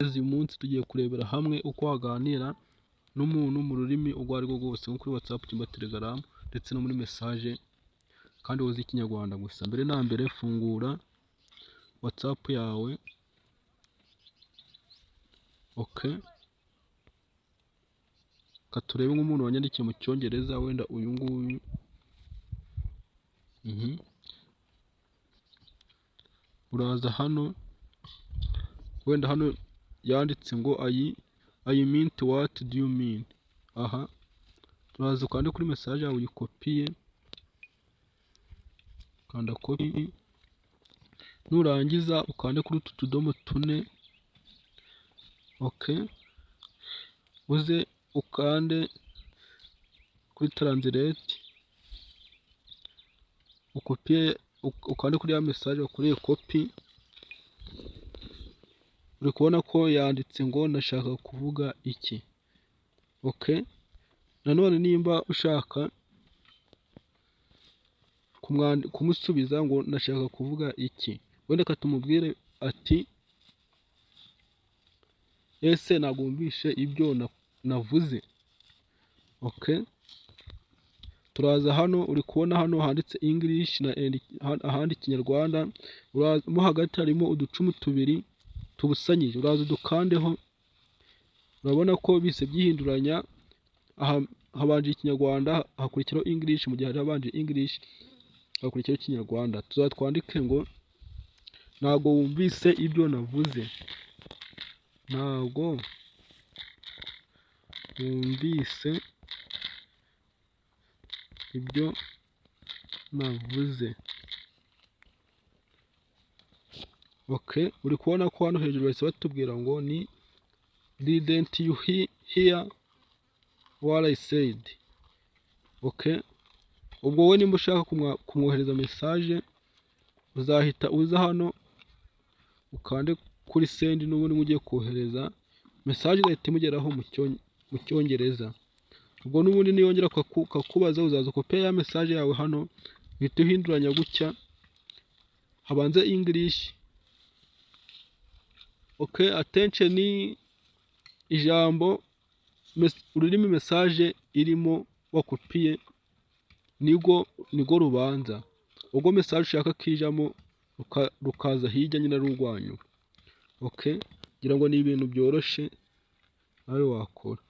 Uyu munsi tugiye kurebera hamwe uko waganira n'umuntu mu rurimi urwo ari rwo rwose, nko kuri WhatsApp cyangwa Telegram ndetse no muri message, kandi uzi ikinyarwanda gusa. Mbere na mbere fungura WhatsApp yawe. Okay, katurebe nk'umuntu wanyandikiye mu cyongereza, wenda uyu nguyu. Uraza hano, wenda hano yanditse ngo I mean what do you mean. Aha, turaza ukande kuri message yawe uyikopiye, kanda copy, nurangiza ukande kuri utu tudomo tune. Okay, uze ukande kuri translate, ukopiye, ukande kuri ya message wakoreye copy. Uri kubona ko yanditse ngo nashaka kuvuga iki. Okay, nanone nimba ushaka kumusubiza ngo nashaka kuvuga iki, wenda katumubwire ati ese nagumvishe ibyo navuze. Okay, turaza hano, uri kubona hano handitse English na ahandi Kinyarwanda. Mo hagati harimo uducumu tubiri tubusanyije, uraza udukandeho. Urabona ko bise byihinduranya. Aha habanje Ikinyarwanda, hakurikiraho English, mu gihe hari habanje English hakurikiraho Ikinyarwanda. Tuzatwandike ngo ntago wumvise ibyo navuze. Ntago wumvise ibyo navuze. Okay, uri kubona ko hano hejuru bahise batubwira ngo ni didn't you hear what I said. Okay, ubwo wowe nimba ushaka kumwohereza message, uzahita uza hano ukande kuri send, n'ubundi mugiye kohereza message izahita imugeraho mu cyongereza. Ubwo n'ubundi niyongera kakubaza, uzaza kopiya ya message yawe hano, uhita uhinduranya gutya, habanze English. Okay, attention ni ijambo ururimi message irimo wakopiye nigo rubanza. Ubwo message ushaka kijamo rukaza hirya nyine rurwanyu. Okay, ngira ngo ni ibintu byoroshe nawe wakora.